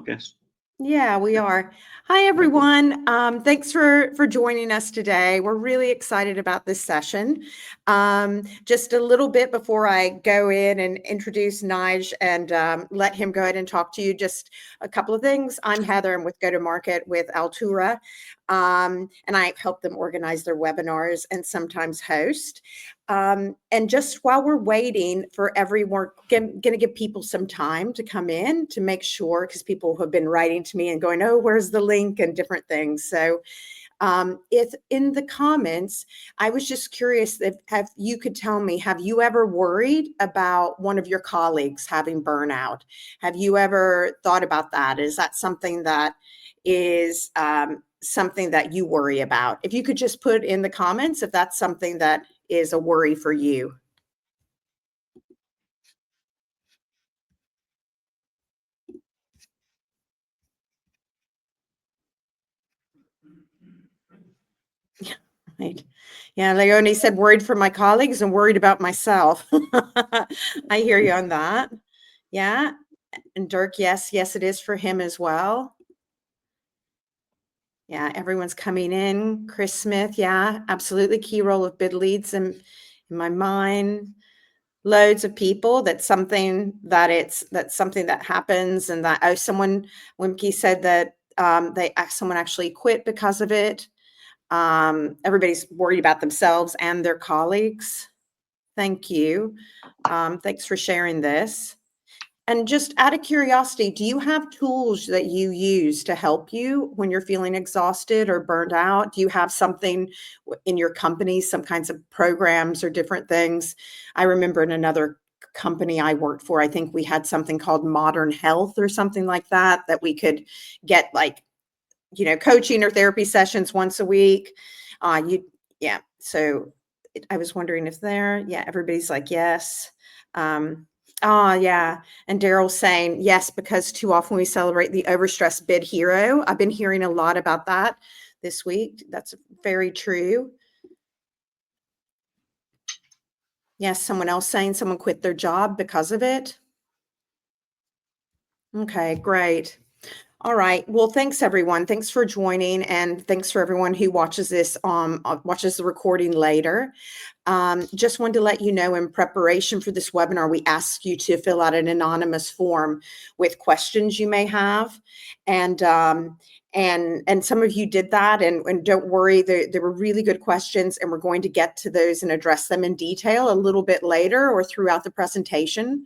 guess. Yeah, we are. Hi, everyone. Thanks for joining us today. We're really excited about this session. Just a little bit before I go in and introduce Nige and let him go ahead and talk to you, just a couple of things. I'm Heather. I'm with Go-to-Market with Altura, and I help them organize their webinars and sometimes host. And just while we're waiting for everyone, going to give people some time to come in to make sure, because people have been writing to me and going, oh, where's the link and different things. So if in the comments, I was just curious if you could tell me, have you ever worried about one of your colleagues having burnout? Have you ever thought about that? Is that something that is something that you worry about? If you could just put in the comments if that's something that is a worry for you. Yeah, right. Yeah, Leonie said worried for my colleagues and worried about myself. I hear you on that. Yeah. And Dirk, yes, it is for him as well. Yeah, everyone's coming in. Chris Smith, yeah, absolutely. Key role of bid leads in my mind. Loads of people. That's something that happens, and that someone Wimke said that someone actually quit because of it. Everybody's worried about themselves and their colleagues. Thank you. Thanks for sharing this. And just out of curiosity, do you have tools that you use to help you when you're feeling exhausted or burned out? Do you have something in your company, some kinds of programs or different things? I remember in another company I worked for, I think we had something called Modern Health or something like that we could get, like, coaching or therapy sessions once a week. So I was wondering if everybody's like, yes. Yeah. And Daryl's saying yes, because too often we celebrate the overstressed bid hero. I've been hearing a lot about that this week. That's very true. Yes, someone else saying someone quit their job because of it. Okay, great. All right. Well, thanks everyone. Thanks for joining, and thanks for everyone who watches this watches the recording later. Just wanted to let you know, in preparation for this webinar, we asked you to fill out an anonymous form with questions you may have, and some of you did that, and don't worry, there were really good questions, and we're going to get to those and address them in detail a little bit later or throughout the presentation.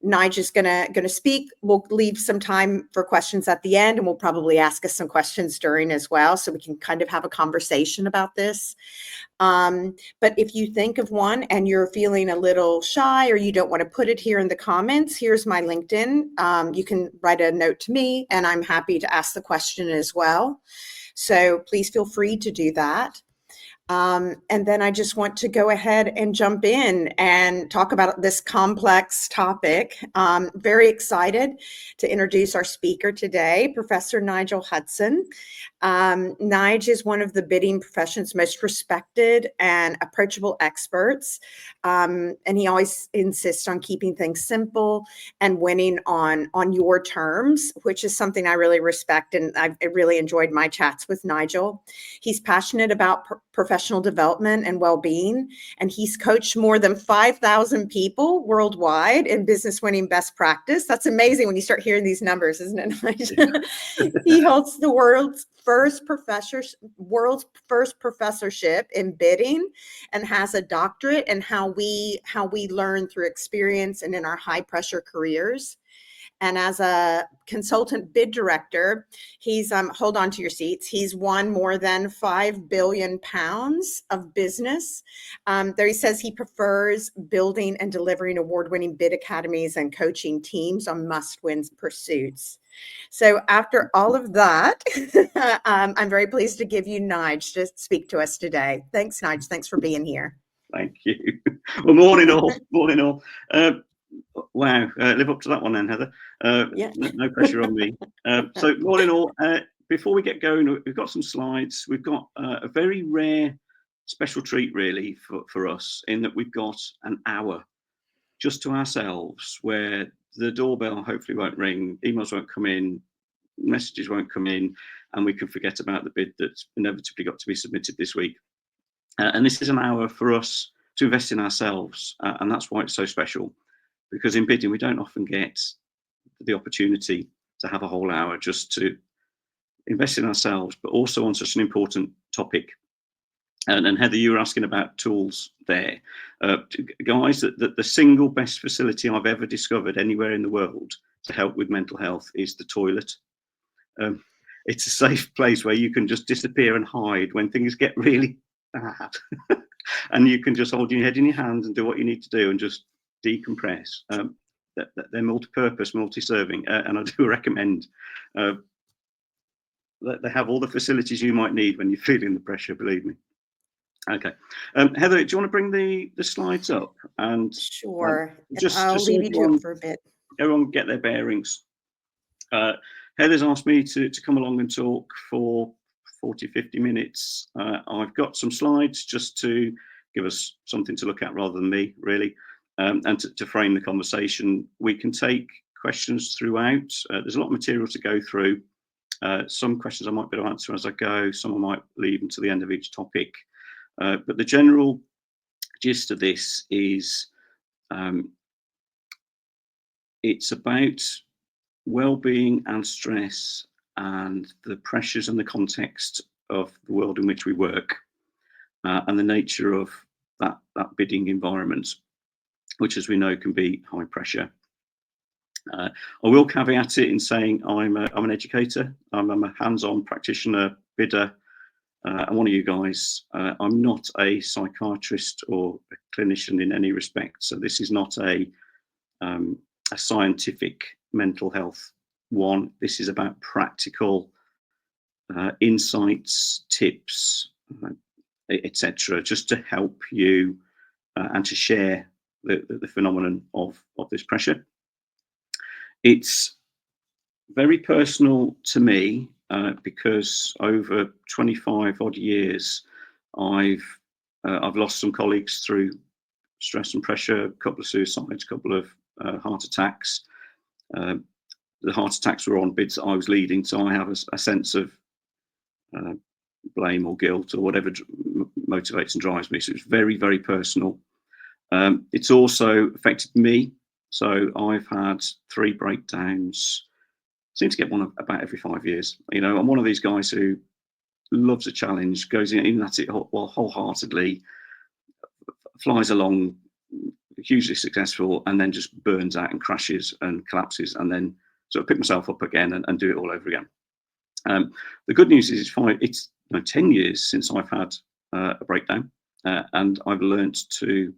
Nigel's gonna speak. We'll leave some time for questions at the end, and we'll probably ask us some questions during as well, so we can kind of have a conversation about this. But if you think of one and you're feeling a little shy or you don't want to put it here in the comments, here's my LinkedIn. You can write a note to me, and I'm happy to ask the question as well. So please feel free to do that. And then I just want to go ahead and jump in and talk about this complex topic. Very excited to introduce our speaker today, Professor Nigel Hudson. Nige is one of the bidding profession's most respected and approachable experts. And he always insists on keeping things simple and winning on your terms, which is something I really respect. And I've really enjoyed my chats with Nigel. He's passionate about professional development and well-being, and he's coached more than 5,000 people worldwide in business winning best practice. That's amazing when you start hearing these numbers, isn't it, Nigel? He holds the world's first professorship in bidding, and has a doctorate in how we learn through experience and in our high pressure careers. And as a consultant bid director, he's hold on to your seats. He's won more than £5 billion of business. There he says he prefers building and delivering award-winning bid academies and coaching teams on must-win pursuits. So after all of that, I'm very pleased to give you Nige to speak to us today. Thanks, Nige. Thanks for being here. Thank you. Well, morning all. Morning all. Wow, live up to that one then, Heather. Yeah. No pressure on me. So morning all. Before we get going, we've got some slides. We've got a very rare special treat really for us, in that we've got an hour just to ourselves, where the doorbell hopefully won't ring, emails won't come in, messages won't come in, and we can forget about the bid that's inevitably got to be submitted this week. And this is an hour for us to invest in ourselves, and that's why it's so special, because in bidding we don't often get the opportunity to have a whole hour just to invest in ourselves, but also on such an important topic. And Heather, you were asking about tools there. Guys, the single best facility I've ever discovered anywhere in the world to help with mental health is the toilet. It's a safe place where you can just disappear and hide when things get really bad. And you can just hold your head in your hands and do what you need to do and just decompress. They're multi-purpose, multi-serving, and I do recommend that they have all the facilities you might need when you're feeling the pressure, believe me. Okay. Heather, do you want to bring the slides up? And Sure. just I'll so leave you to it for a bit. Everyone get their bearings. Heather's asked me to come along and talk for 40, 50 minutes. I've got some slides just to give us something to look at rather than me, really, and to frame the conversation. We can take questions throughout. There's a lot of material to go through. Some questions I might be able to answer as I go. Some I might leave until the end of each topic. But the general gist of this is it's about well-being and stress and the pressures and the context of the world in which we work, and the nature of that bidding environment, which, as we know, can be high pressure. I will caveat it in saying I'm an educator. I'm a hands-on practitioner, bidder. And one of you guys, I'm not a psychiatrist or a clinician in any respect. So this is not a scientific mental health one. This is about practical insights, tips, etc., just to help you and to share the phenomenon of this pressure. It's very personal to me. Because over 25 odd years, I've lost some colleagues through stress and pressure, a couple of suicides, a couple of heart attacks. The heart attacks were on bids that I was leading, so I have a sense of blame or guilt or whatever motivates and drives me. So it's very, very personal. It's also affected me. So I've had 3 breakdowns. Seem to get one about every 5 years. You know, I'm one of these guys who loves a challenge, goes in at it wholeheartedly, flies along, hugely successful, and then just burns out and crashes and collapses, and then sort of pick myself up again and do it all over again. The good news is it's 10 years since I've had a breakdown, and I've learned to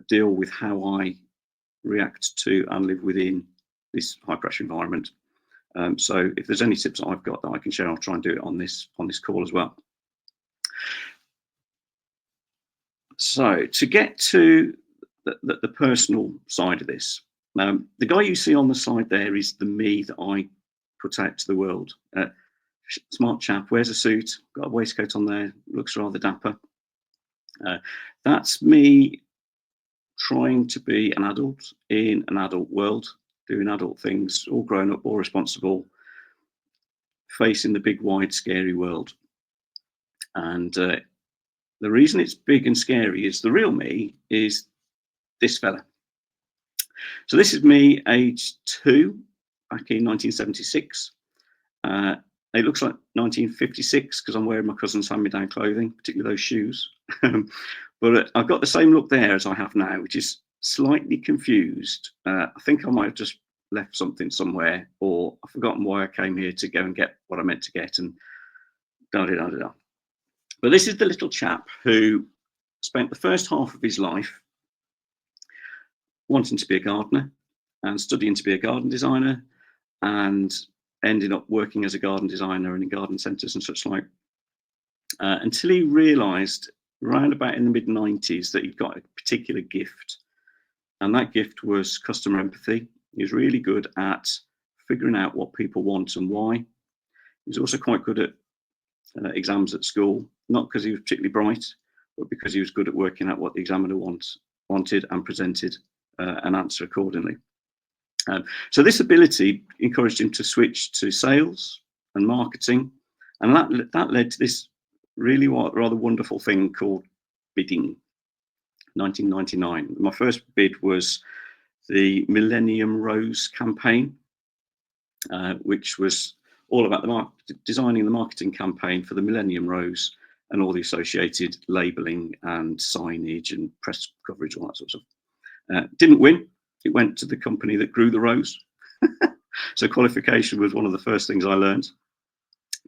deal with how I react to and live within this high pressure environment. So if there's any tips that I've got that I can share, I'll try and do it on this call as well. So to get to the personal side of this, the guy you see on the slide there is the me that I put out to the world. Smart chap, wears a suit, got a waistcoat on there, looks rather dapper. That's me trying to be an adult in an adult world, doing adult things, all grown up, all responsible, facing the big, wide, scary world. And the reason it's big and scary is the real me is this fella. So this is me, age 2, back in 1976. It looks like 1956 because I'm wearing my cousin's hand-me-down clothing, particularly those shoes. But I've got the same look there as I have now, which is slightly confused. I think I might have just left something somewhere, or I've forgotten why I came here to go and get what I meant to get, and da-da-da-da-da. But this is the little chap who spent the first half of his life wanting to be a gardener and studying to be a garden designer, and ended up working as a garden designer and in garden centres and such like, until he realised round about in the mid-90s that he'd got a particular gift, and that gift was customer empathy. He was really good at figuring out what people want and why. He was also quite good at exams at school, not because he was particularly bright, but because he was good at working out what the examiner wanted and presented an answer accordingly. So this ability encouraged him to switch to sales and marketing, and that led to this really rather wonderful thing called bidding. 1999. My first bid was the Millennium Rose campaign, which was all about designing the marketing campaign for the Millennium Rose and all the associated labelling and signage and press coverage, all that sort of stuff. Didn't win. It went to the company that grew the rose. So qualification was one of the first things I learned.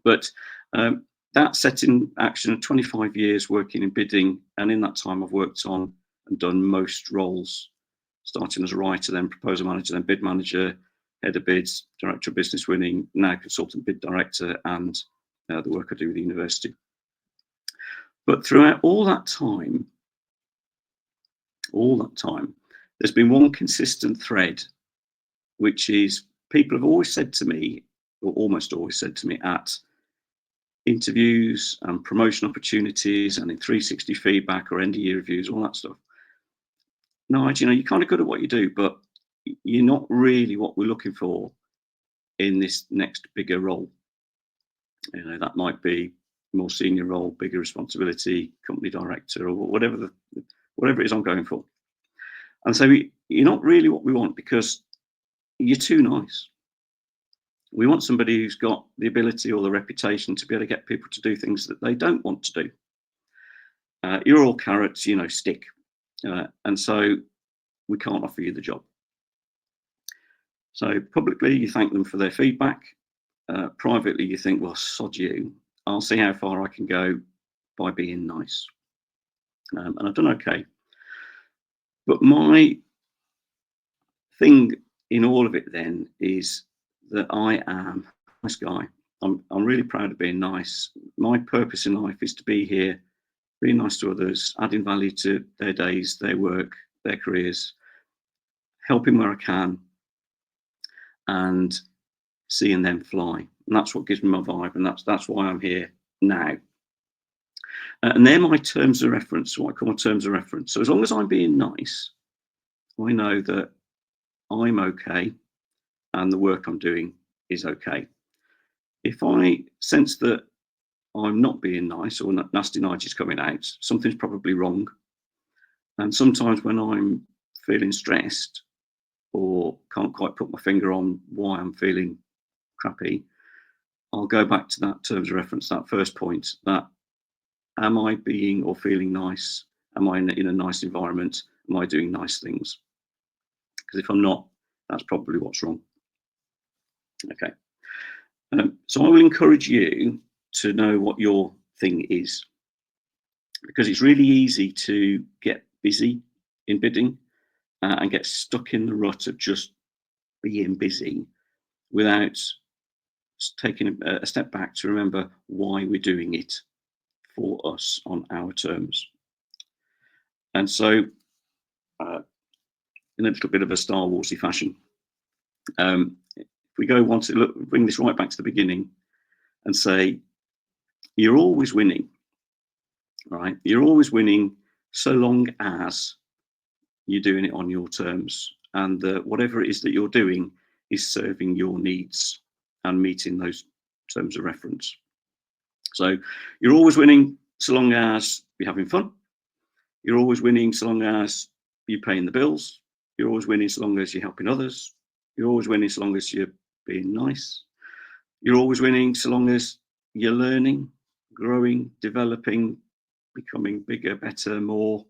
But that set in action 25 years working in bidding, and in that time I've worked on and done most roles, starting as a writer, then proposal manager, then bid manager, head of bids, director of business winning, now consultant bid director, and the work I do with the university. But throughout all that time, there's been one consistent thread, which is people have always said to me, or almost always said to me at interviews and promotion opportunities and in 360 feedback or end of year reviews, all that stuff. Nigel, you're kind of good at what you do, but you're not really what we're looking for in this next bigger role. That might be more senior role, bigger responsibility, company director, or whatever it is I'm going for. And so you're not really what we want because you're too nice. We want somebody who's got the ability or the reputation to be able to get people to do things that they don't want to do. You're all carrots, stick. And so we can't offer you the job. So publicly, you thank them for their feedback. Privately, you think, well, sod you. I'll see how far I can go by being nice. And I've done okay. But my thing in all of it then is that I am a nice guy. I'm really proud of being nice. My purpose in life is to be here, being nice to others, adding value to their days, their work, their careers, helping where I can, and seeing them fly. And that's what gives me my vibe, and that's why I'm here now. And they're my terms of reference, what I call my terms of reference. So as long as I'm being nice, I know that I'm okay and the work I'm doing is okay. If I sense that I'm not being nice or nasty Nigel's coming out, something's probably wrong. And sometimes when I'm feeling stressed or can't quite put my finger on why I'm feeling crappy, I'll go back to that terms of reference, that first point, that am I being or feeling nice? Am I in a nice environment? Am I doing nice things? Because if I'm not, that's probably what's wrong. Okay. So I will encourage you to know what your thing is, because it's really easy to get busy in bidding and get stuck in the rut of just being busy without taking a step back to remember why we're doing it for us on our terms. And so in a little bit of a Star Warsy fashion, if we want to bring this right back to the beginning and say, you're always winning, right? You're always winning so long as you're doing it on your terms, and whatever it is that you're doing is serving your needs and meeting those terms of reference. So you're always winning so long as you're having fun. You're always winning so long as you're paying the bills. You're always winning so long as you're helping others. You're always winning so long as you're being nice. You're always winning so long as you're learning, growing, developing, becoming bigger, better, more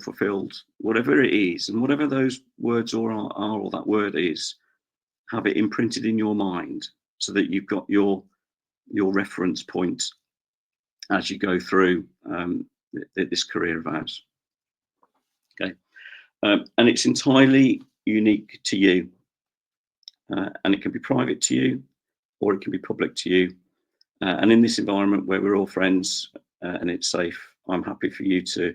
fulfilled, whatever it is. And whatever those words are or that word is, have it imprinted in your mind so that you've got your reference point as you go through this career of ours. Okay. And it's entirely unique to you. And it can be private to you, or it can be public to you. And in this environment where we're all friends and it's safe, I'm happy for you to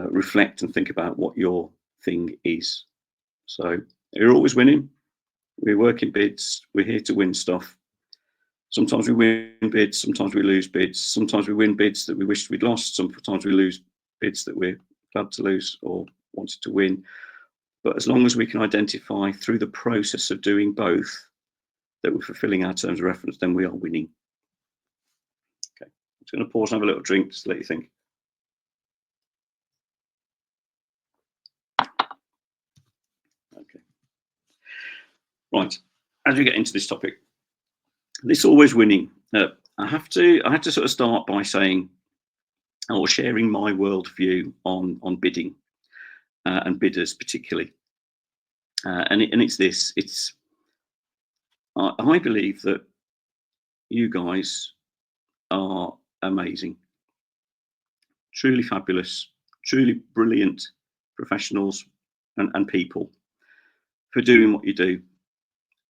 reflect and think about what your thing is. So you're always winning. We work in bids. We're here to win stuff. Sometimes we win bids. Sometimes we lose bids. Sometimes we win bids that we wished we'd lost. Sometimes we lose bids that we're glad to lose or wanted to win. But as long as we can identify through the process of doing both that we're fulfilling our terms of reference, then we are winning. Okay, I'm just going to pause and have a little drink just to let you think. Okay. Right, as we get into this topic, this always winning. I have to sort of start by saying, or sharing my worldview on bidding and bidders particularly, and it's this. I believe that you guys are amazing, truly fabulous, truly brilliant professionals and people for doing what you do.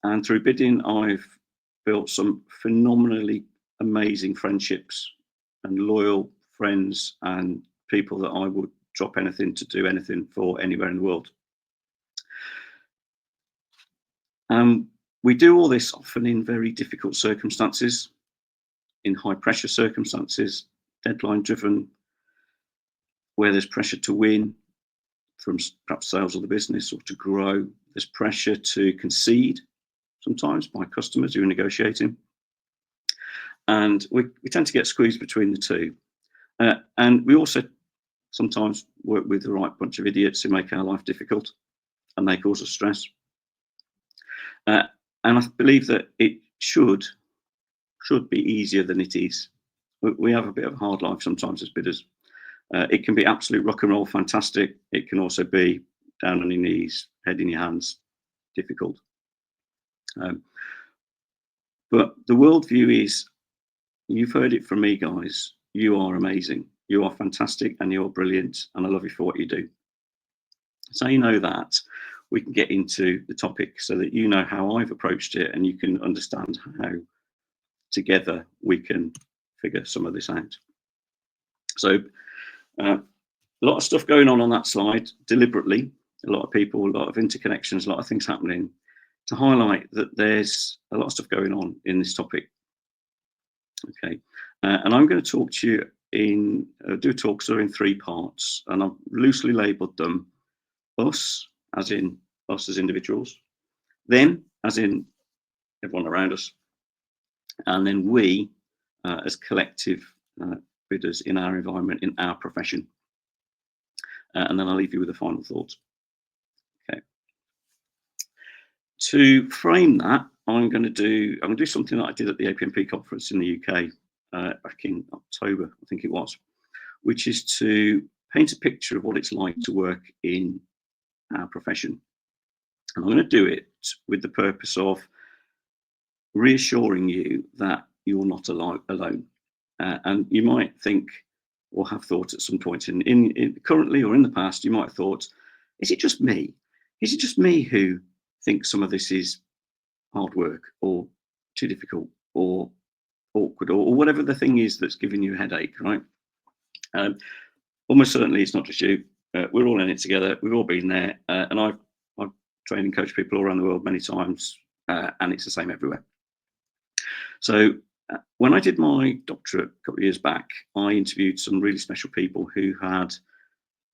And through bidding, I've built some phenomenally amazing friendships and loyal friends and people that I would drop anything to do anything for anywhere in the world. We do all this often in very difficult circumstances, in high pressure circumstances, deadline driven, where there's pressure to win from perhaps sales of the business or to grow. There's pressure to concede sometimes by customers who are negotiating. And we tend to get squeezed between the two. And we also sometimes work with the right bunch of idiots who make our life difficult and they cause us stress. And I believe that it should be easier than it is. We have a bit of a hard life sometimes as bidders. It can be absolute rock and roll, fantastic. It can also be down on your knees, head in your hands, difficult. But the worldview is, you've heard it from me, guys. You are amazing. You are fantastic and you're brilliant. And I love you for what you do. So you know that, we can get into the topic so that you know how I've approached it and you can understand how together we can figure some of this out. So a lot of stuff going on that slide deliberately, a lot of people, a lot of interconnections, a lot of things happening to highlight that there's a lot of stuff going on in this topic. Okay, and I'm going to talk to you do talks that are in 3 parts, and I've loosely labelled them us, as in us as individuals, them, as in everyone around us, and then we as collective bidders in our environment, in our profession. And then I'll leave you with a final thought. Okay. To frame that, I'm going to do something that I did at the APMP conference in the UK back in October, I think it was, which is to paint a picture of what it's like to work in our profession. And I'm going to do it with the purpose of reassuring you that you're not alone. And you might think or have thought at some point in currently or in the past, you might have thought, is it just me? Is it just me who thinks some of this is hard work or too difficult or awkward or whatever the thing is that's giving you a headache, right? Almost certainly it's not just you. We're all in it together. We've all been there. And I've trained and coached people all around the world many times, and it's the same everywhere. So when I did my doctorate a couple of years back, I interviewed some really special people who had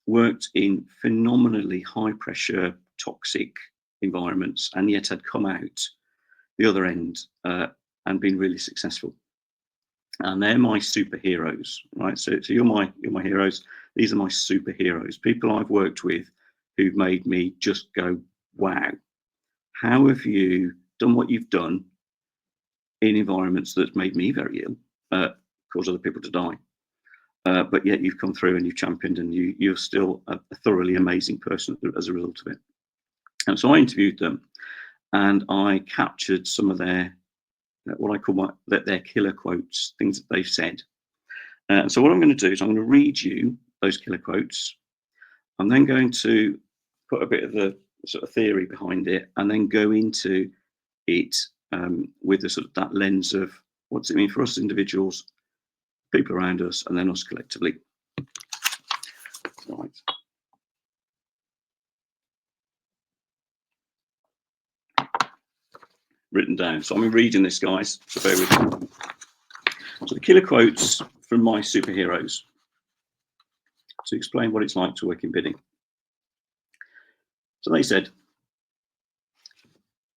worked in phenomenally high pressure, toxic environments, and yet had come out the other end and been really successful. And they're my superheroes, right? So you're my heroes. These are my superheroes, people I've worked with who've made me just go, wow, how have you done what you've done in environments that's made me very ill, caused other people to die, but yet you've come through and you've championed, and you're still a thoroughly amazing person as a result of it. And so I interviewed them, and I captured some of their what I call their killer quotes, things that they've said. And so what I'm going to do is I'm going to read you those killer quotes. I'm then going to put a bit of the sort of theory behind it, and then go into it with the sort of that lens of what does it mean for us individuals, people around us, and then us collectively. Right. Written down. So I'm reading this, guys, so bear with me. So the killer quotes from my superheroes to explain what it's like to work in bidding. So they said,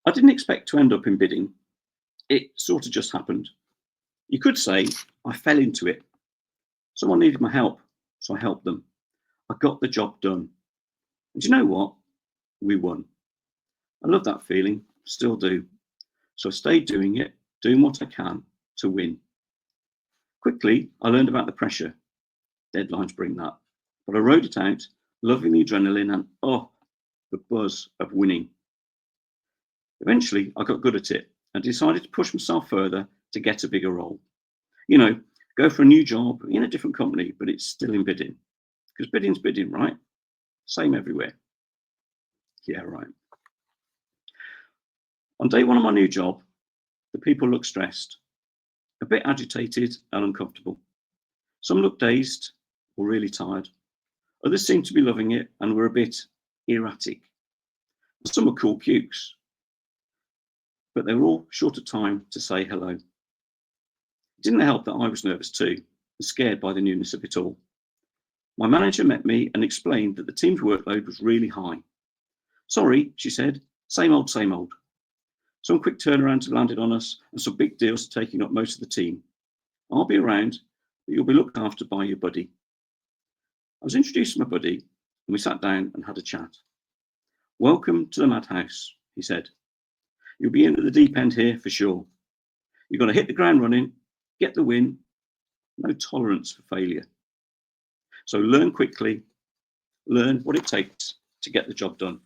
I didn't expect to end up in bidding. It sort of just happened. You could say I fell into it. Someone needed my help, so I helped them. I got the job done. And do you know what? We won. I love that feeling, still do. So I stayed doing it, doing what I can to win. Quickly, I learned about the pressure. Deadlines bring that. But I rode it out, loving the adrenaline and, the buzz of winning. Eventually, I got good at it and decided to push myself further to get a bigger role. You know, go for a new job in a different company, but it's still in bidding. Because bidding's bidding, right? Same everywhere. Yeah, right. On day one of my new job, the people looked stressed, a bit agitated and uncomfortable. Some looked dazed or really tired. Others seemed to be loving it and were a bit erratic. Some were cool cukes, but they were all short of time to say hello. It didn't help that I was nervous too, and scared by the newness of it all. My manager met me and explained that the team's workload was really high. Sorry, she said, same old, same old. Some quick turnarounds have landed on us and some big deals are taking up most of the team. I'll be around, but you'll be looked after by your buddy. I was introduced to my buddy and we sat down and had a chat. Welcome to the madhouse, he said. You'll be in at the deep end here for sure. You've got to hit the ground running, get the win, no tolerance for failure. So learn quickly, learn what it takes to get the job done.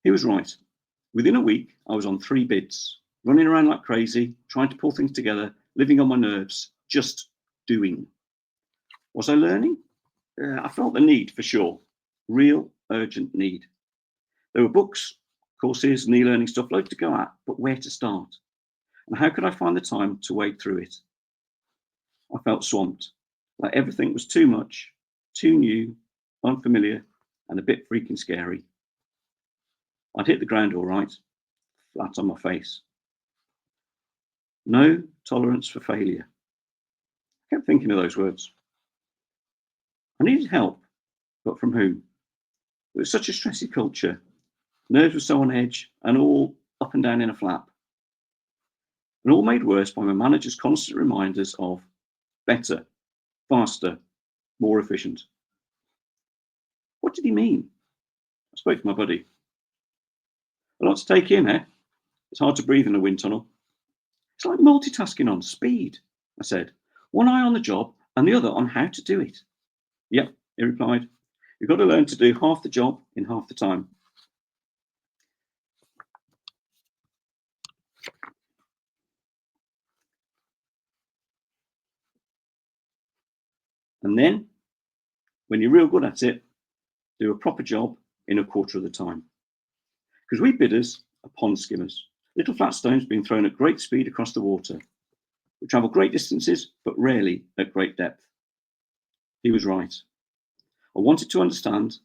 He was right. Within a week, I was on 3 bids, running around like crazy, trying to pull things together, living on my nerves, just doing. Was I learning? I felt the need for sure. Real urgent need. There were books, courses, and e-learning stuff, loads to go at, but where to start? And how could I find the time to wade through it? I felt swamped, like everything was too much, too new, unfamiliar, and a bit freaking scary. I'd hit the ground all right, flat on my face. No tolerance for failure. I kept thinking of those words. I needed help, but from whom? It was such a stressy culture. Nerves were so on edge and all up and down in a flap. And all made worse by my manager's constant reminders of better, faster, more efficient. What did he mean? I spoke to my buddy. A lot to take in, eh? It's hard to breathe in a wind tunnel. It's like multitasking on speed, I said. One eye on the job and the other on how to do it. Yep, he replied. You've got to learn to do half the job in half the time. And then, when you're real good at it, do a proper job in a quarter of the time. Because we bidders are pond skimmers, little flat stones being thrown at great speed across the water. We travel great distances, but rarely at great depth. He was right. I wanted to understand,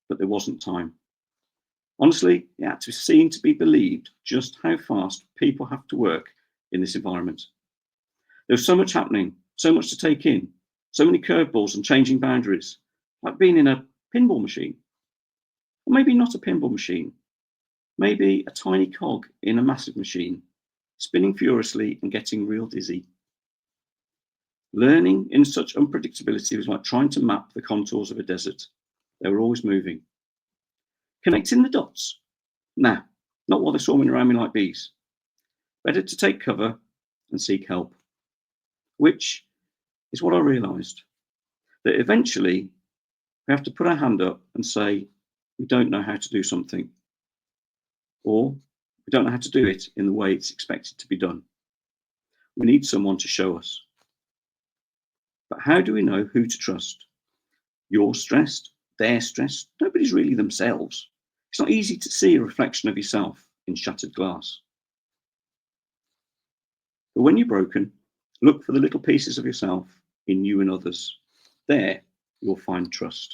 but there wasn't time. Honestly, it had to be seen to be believed just how fast people have to work in this environment. There was so much happening, so much to take in, so many curveballs and changing boundaries, like being in a pinball machine. Or maybe not a pinball machine, maybe a tiny cog in a massive machine, spinning furiously and getting real dizzy. Learning in such unpredictability was like trying to map the contours of a desert. They were always moving. Connecting the dots? Nah, not while they're swarming around me like bees. Better to take cover and seek help. Which is what I realised, that eventually we have to put our hand up and say, we don't know how to do something. Or we don't know how to do it in the way it's expected to be done. We need someone to show us. But how do we know who to trust? You're stressed, they're stressed, nobody's really themselves. It's not easy to see a reflection of yourself in shattered glass. But when you're broken, look for the little pieces of yourself in you and others. There, you'll find trust.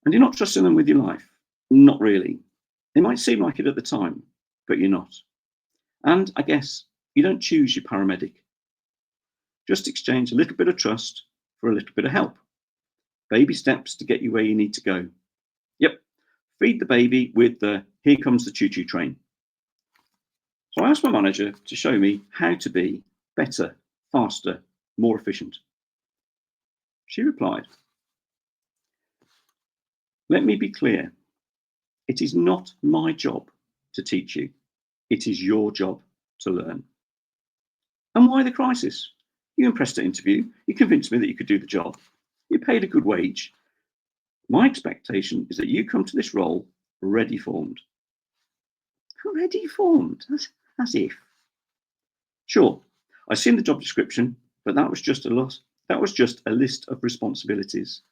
And you're not trusting them with your life. Not really. It might seem like it at the time, but you're not. And I guess you don't choose your paramedic. Just exchange a little bit of trust for a little bit of help. Baby steps to get you where you need to go. Yep, feed the baby with the "here comes the choo-choo train." So I asked my manager to show me how to be better, faster, more efficient. She replied, "Let me be clear. It is not my job to teach you. It is your job to learn." And why the crisis? You impressed at interview. You convinced me that you could do the job. You paid a good wage. My expectation is that you come to this role ready formed. Ready formed? As if. Sure, I've seen the job description, but that was just a list of responsibilities,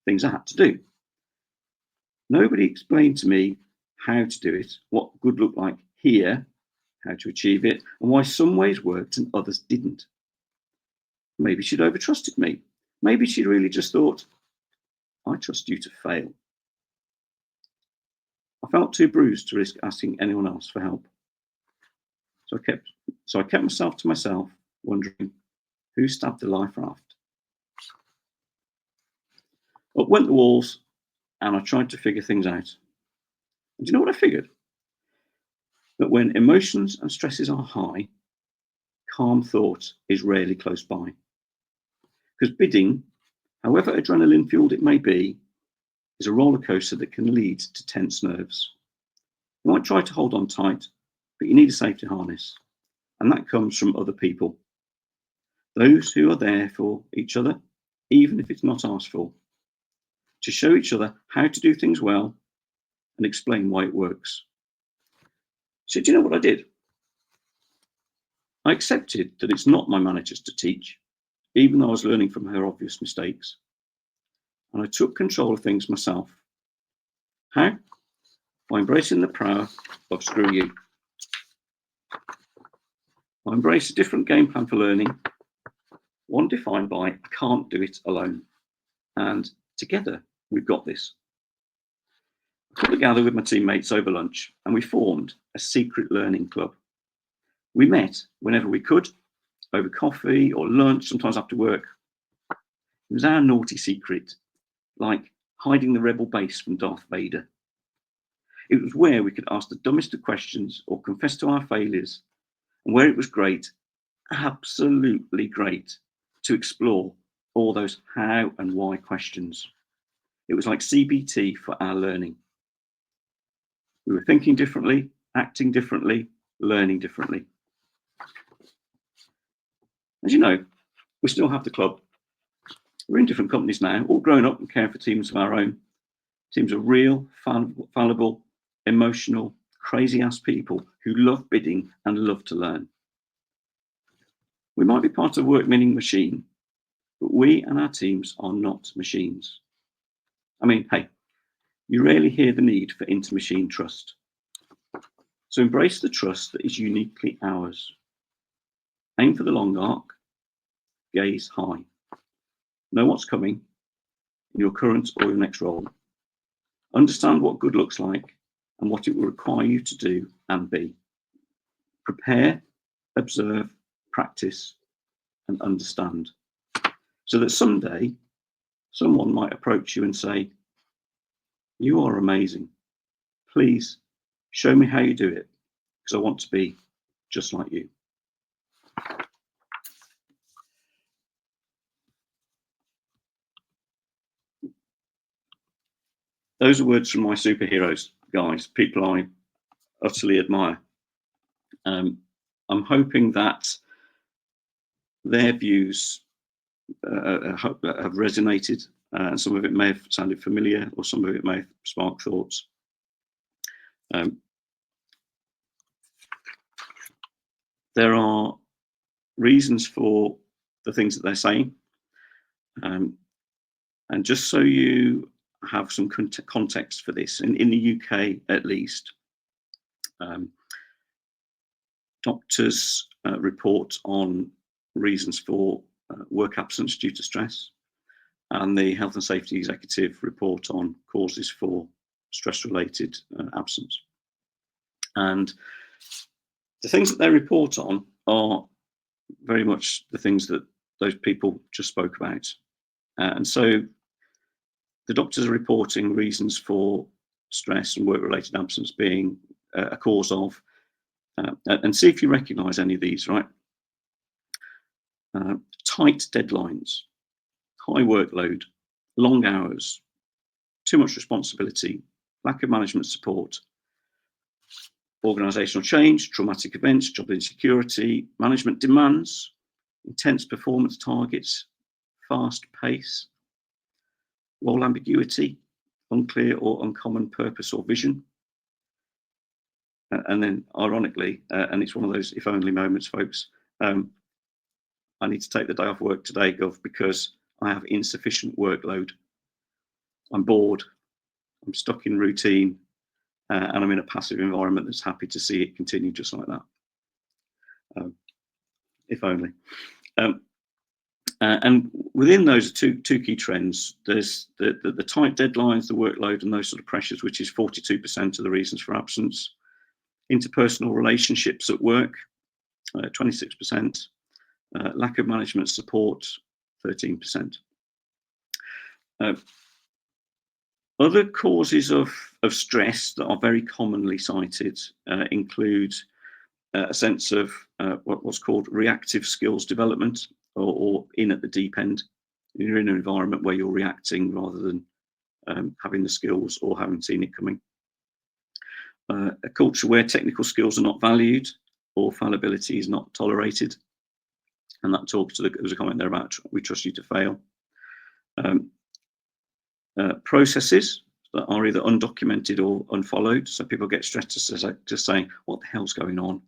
things I had to do. Nobody explained to me how to do it, what good looked like here, how to achieve it, and why some ways worked and others didn't. Maybe she'd overtrusted me. Maybe she really just thought, "I trust you to fail." I felt too bruised to risk asking anyone else for help. So I kept myself to myself, wondering who stabbed the life raft. Up went the walls, and I tried to figure things out. And do you know what I figured? That when emotions and stresses are high, calm thought is rarely close by. Because bidding, however adrenaline fueled it may be, is a roller coaster that can lead to tense nerves. You might try to hold on tight, but you need a safety harness. And that comes from other people. Those who are there for each other, even if it's not asked for, to show each other how to do things well and explain why it works. So do you know what I did? I accepted that it's not my manager's to teach, even though I was learning from her obvious mistakes. And I took control of things myself. How? By embracing the power of screw you. I embrace a different game plan for learning, one defined by "I can't do it alone." And together, we've got this. I got together with my teammates over lunch, and we formed a secret learning club. We met whenever we could, over coffee or lunch, sometimes after work. It was our naughty secret, like hiding the rebel base from Darth Vader. It was where we could ask the dumbest of questions or confess to our failures, and where it was great, absolutely great, to explore all those how and why questions. It was like CBT for our learning. We were thinking differently, acting differently, learning differently. As you know, we still have the club. We're in different companies now, all grown up and caring for teams of our own. Teams of real, fallible, emotional, crazy-ass people who love bidding and love to learn. We might be part of a work-winning machine, but we and our teams are not machines. I mean, hey, you rarely hear the need for inter-machine trust. So embrace the trust that is uniquely ours. Aim for the long arc, gaze high. Know what's coming in your current or your next role. Understand what good looks like and what it will require you to do and be. Prepare, observe, practice, and understand, so that someday someone might approach you and say, "You are amazing. Please show me how you do it, because I want to be just like you." Those are words from my superheroes, guys, people I utterly admire. I'm hoping that their views have resonated, and some of it may have sounded familiar, or some of it may have sparked thoughts. There are reasons for the things that they're saying, and just so you have some context for this, in the UK at least, doctors report on reasons for work absence due to stress, and the Health and Safety Executive report on causes for stress-related absence. And the things that they report on are very much the things that those people just spoke about. And so the doctors are reporting reasons for stress and work-related absence being a cause of, and see if you recognise any of these, right? Tight deadlines, high workload, long hours, too much responsibility, lack of management support, organisational change, traumatic events, job insecurity, management demands, intense performance targets, fast pace, role ambiguity, unclear or uncommon purpose or vision. And then, ironically, and it's one of those if only moments, folks, I need to take the day off work today, Gov, because I have insufficient workload. I'm bored, I'm stuck in routine, and I'm in a passive environment that's happy to see it continue just like that. If only. And within those two key trends, there's the tight deadlines, the workload, and those sort of pressures, which is 42% of the reasons for absence. Interpersonal relationships at work, 26%. Lack of management support, 13%. Other causes of stress that are very commonly cited include a sense of what's called reactive skills development, or in at the deep end. You're in an environment where you're reacting rather than having the skills or having seen it coming. A culture where technical skills are not valued or fallibility is not tolerated. And that talks to there was a comment there about we trust you to fail. Processes that are either undocumented or unfollowed. So people get stressed just saying, what the hell's going on?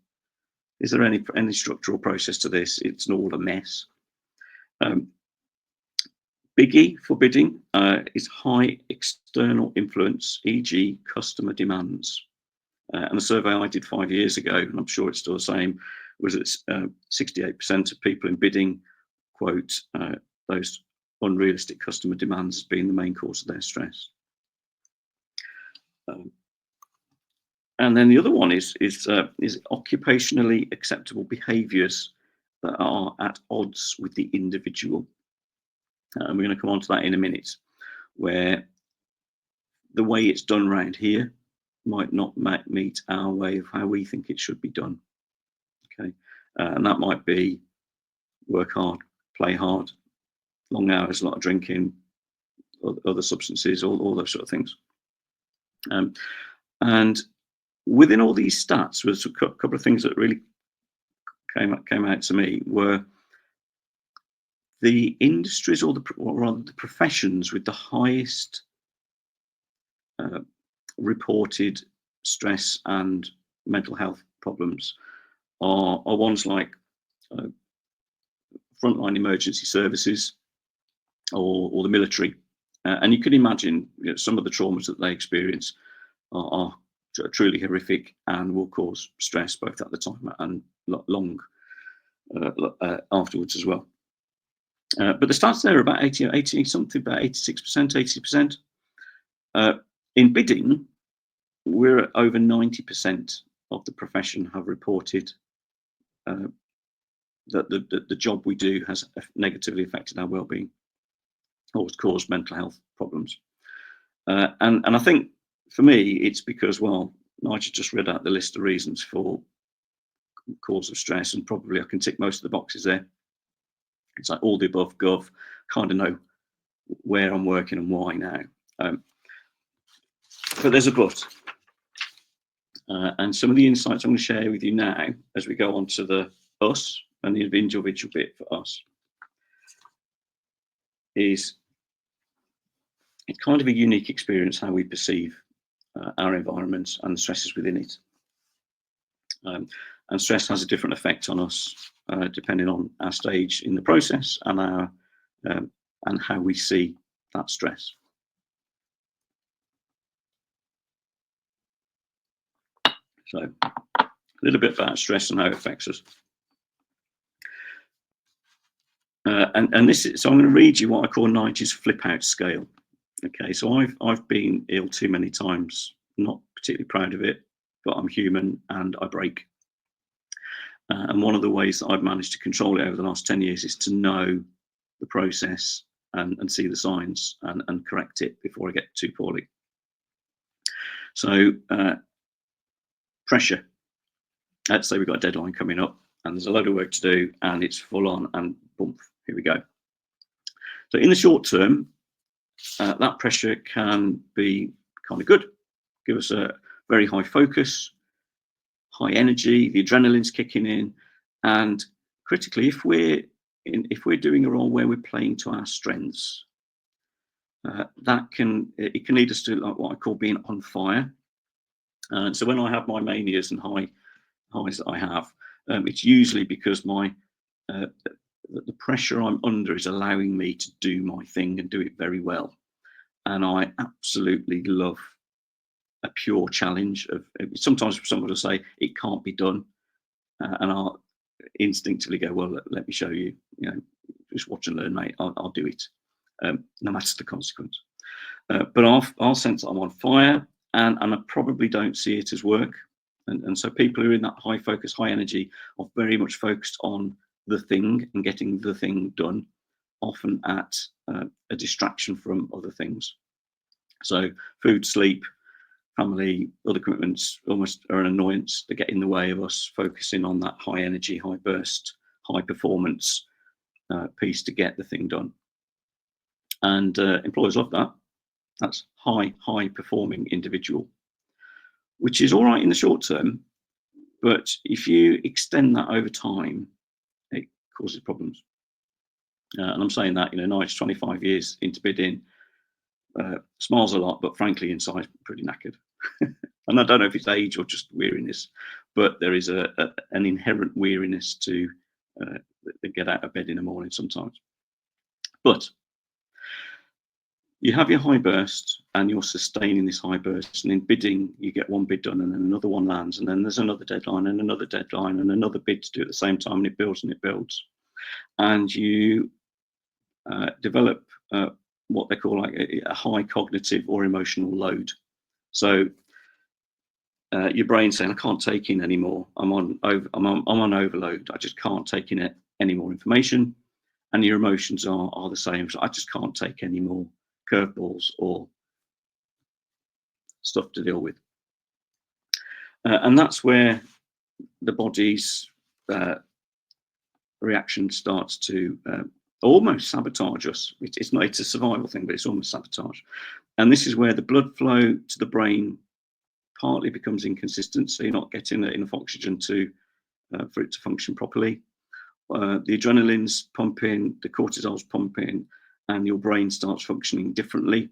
Is there any structural process to this? It's all a mess. Biggie for bidding is high external influence, e.g. customer demands. And the survey I did 5 years ago, and I'm sure it's still the same, was that 68% of people in bidding quote those unrealistic customer demands as being the main cause of their stress. And then the other one is occupationally acceptable behaviours that are at odds with the individual. And we're going to come on to that in a minute, where the way it's done around here might not meet our way of how we think it should be done. Okay, and that might be work hard, play hard, long hours, a lot of drinking, other substances, all those sort of things. And within all these stats was a couple of things that really came out to me were the industries, or rather the professions with the highest reported stress and mental health problems are ones like frontline emergency services or the military. And you can imagine, some of the traumas that they experience are truly horrific and will cause stress both at the time and long afterwards as well. But the stats there are about 80 something, about 86%, 80%. In bidding, we're at over 90% of the profession have reported that the job we do has negatively affected our well-being or has caused mental health problems. And I think for me, it's because, well, Nigel just read out the list of reasons for cause of stress, and probably I can tick most of the boxes there. It's like all the above, Gov, kind of know where I'm working and why now. But there's a but. And some of the insights I'm going to share with you now as we go on to the us and the individual bit for us is it's kind of a unique experience how we perceive our environments and the stresses within it. And stress has a different effect on us depending on our stage in the process and our and how we see that stress. So a little bit about stress and how it affects us. And this is, so I'm going to read you what I call Nigel's flip out scale. Okay, so I've been ill too many times, not particularly proud of it, but I'm human and I break. And one of the ways that I've managed to control it over the last 10 years is to know the process and see the signs and correct it before I get too poorly. So pressure. Let's say we've got a deadline coming up and there's a load of work to do and it's full on, and boom, here we go. So in the short term, that pressure can be kind of good, give us a very high focus, high energy, the adrenaline's kicking in, and critically, if we're doing a role where we're playing to our strengths, it can lead us to like what I call being on fire. And so when I have my manias and highs that I have, it's usually because the pressure I'm under is allowing me to do my thing and do it very well. And I absolutely love a pure challenge. Sometimes somebody will say it can't be done, and I'll instinctively go, well, let me show you. Just watch and learn, mate. I'll do it, no matter the consequence. But I'll sense that I'm on fire, and I probably don't see it as work. And so people who are in that high focus, high energy are very much focused on the thing and getting the thing done, often at a distraction from other things. So food, sleep, family, other commitments almost are an annoyance. They get in the way of us focusing on that high energy, high burst, high performance piece to get the thing done. And employers love that. That's high performing individual, which is all right in the short term, but if you extend that over time, it causes problems. And I'm saying that, Nigel's 25 years into bidding, smiles a lot, but frankly inside pretty knackered. And I don't know if it's age or just weariness, but there is an inherent weariness to get out of bed in the morning sometimes. But you have your high burst and you're sustaining this high burst, and in bidding you get one bid done and then another one lands, and then there's another deadline and another deadline and another bid to do at the same time, and it builds and it builds, and you develop what they call like a high cognitive or emotional load. So your brain's saying, I can't take in anymore. I'm on overload. I just can't take in any more information. And your emotions are the same. So I just can't take any more curveballs or stuff to deal with. And that's where the body's reaction starts to almost sabotage us. It's a survival thing, but it's almost sabotage. And this is where the blood flow to the brain partly becomes inconsistent, so you're not getting enough oxygen for it to function properly. The adrenaline's pumping, the cortisol's pumping, and your brain starts functioning differently,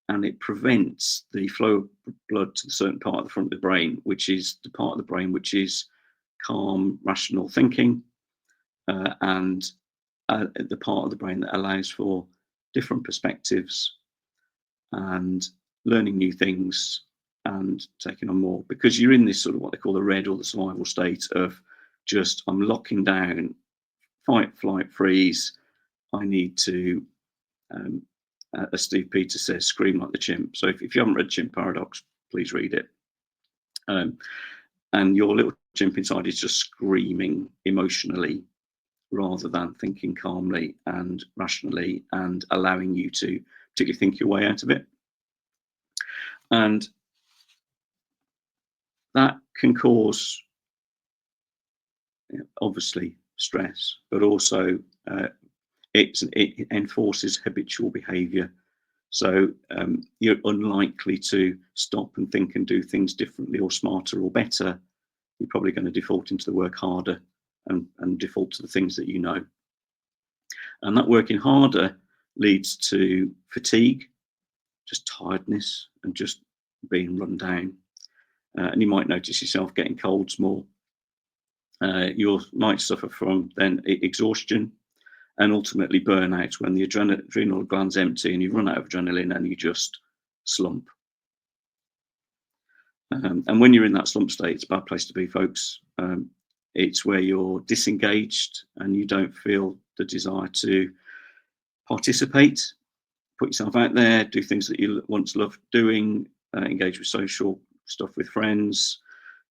and it prevents the flow of blood to the certain part of the front of the brain, which is the part of the brain which is calm, rational thinking, and the part of the brain that allows for different perspectives and learning new things and taking on more, because you're in this sort of what they call the red or the survival state of just, I'm locking down, fight, flight, freeze. I need to, as Steve Peters says, scream like the chimp. So if you haven't read Chimp Paradox, please read it. And your little chimp inside is just screaming emotionally rather than thinking calmly and rationally and allowing you to particularly think your way out of it. And that can cause, obviously, stress, but also it enforces habitual behaviour. So you're unlikely to stop and think and do things differently or smarter or better. You're probably going to default into the work harder and default to the things that you know. And that working harder leads to fatigue, just tiredness, and just being run down. And you might notice yourself getting colds more. You might suffer from then exhaustion and ultimately burnout when the adrenal gland's empty and you run out of adrenaline and you just slump. And when you're in that slump state, it's a bad place to be, folks. It's where you're disengaged and you don't feel the desire to participate, put yourself out there, do things that you once loved doing, engage with social stuff with friends.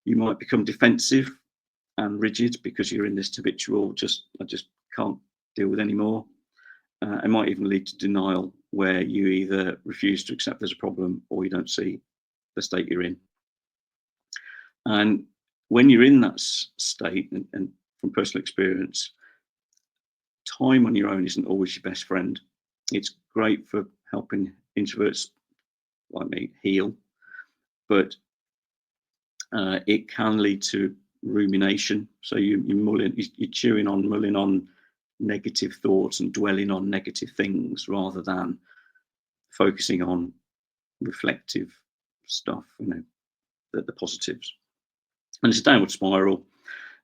You might become defensive and rigid because you're in this habitual, I just can't deal with anymore. It might even lead to denial, where you either refuse to accept there's a problem or you don't see the state you're in. And when you're in that state, and from personal experience, time on your own isn't always your best friend. It's great for helping introverts like me heal, but it can lead to rumination. So you're mulling on negative thoughts and dwelling on negative things rather than focusing on reflective stuff, the positives. And it's a downward spiral.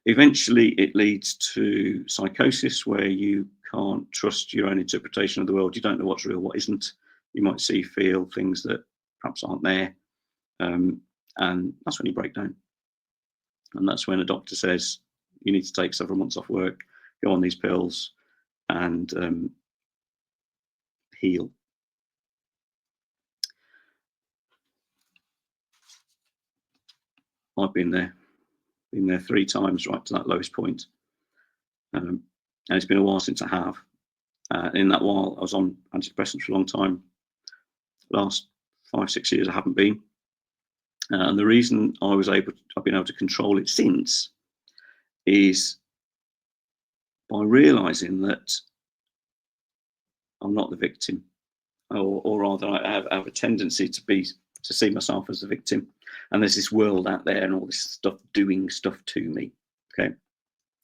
Eventually it leads to psychosis, where you can't trust your own interpretation of the world. You don't know what's real, what isn't. You might feel things that perhaps aren't there. And that's when you break down. And that's when a doctor says, you need to take several months off work, go on these pills, and heal. I've been there 3 times, right to that lowest point. And it's been a while since I have. In that while, I was on antidepressants for a long time. Last 5-6 years, I haven't been. And the reason I've been able to control it since is by realizing that I'm not the victim, or rather, I have a tendency to see myself as the victim. And there's this world out there and all this stuff doing stuff to me. Okay.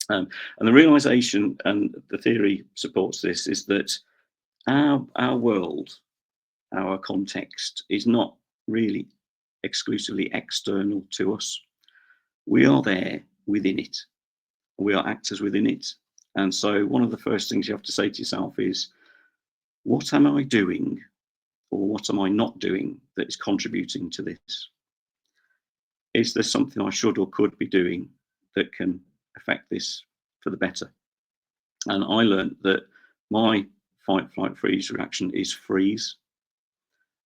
And the realization, and the theory supports this, is that our world, our context, is not really exclusively external to us. We are there within it. We are actors within it. And so one of the first things you have to say to yourself is, what am I doing, or what am I not doing that is contributing to this? Is there something I should or could be doing that can affect this for the better? And I learned that my fight, flight, freeze reaction is freeze,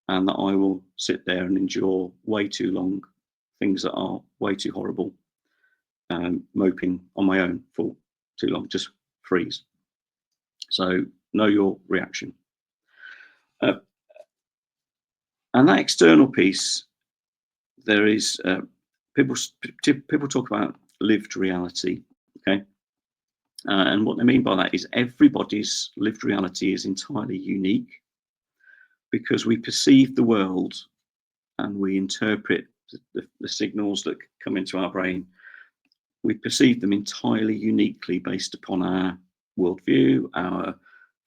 and that I will sit there and endure way too long things that are way too horrible, moping on my own for too long. Just freeze. So know your reaction. And that external piece, there is people talk about lived reality. Okay. And what they mean by that is everybody's lived reality is entirely unique, because we perceive the world and we interpret the signals that come into our brain. We perceive them entirely uniquely based upon our worldview, our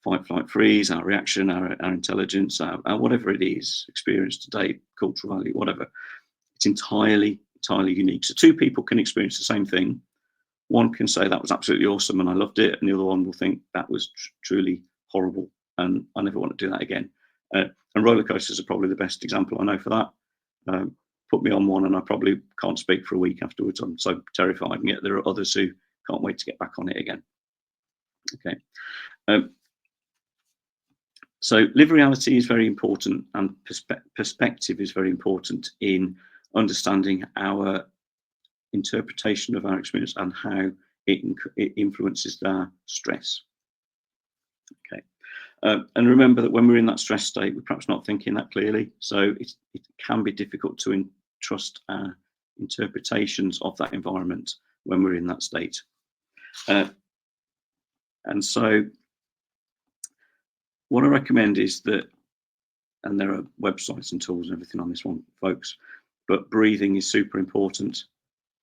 fight, flight, freeze, our reaction, our intelligence, our whatever it is, experience today, cultural value, whatever. It's entirely unique. So 2 people can experience the same thing. One can say that was absolutely awesome and I loved it, and the other one will think that was truly horrible and I never want to do that again. And rollercoasters are probably the best example I know for that. Put me on one and I probably can't speak for a week afterwards. I'm so terrified, and yet there are others who can't wait to get back on it again. Okay. So lived reality is very important, and perspective is very important in understanding our interpretation of our experience and how it influences our stress. Okay. And remember that when we're in that stress state, we're perhaps not thinking that clearly. So it can be difficult to trust our interpretations of that environment when we're in that state. And so what I recommend is that, and there are websites and tools and everything on this one, folks, but breathing is super important.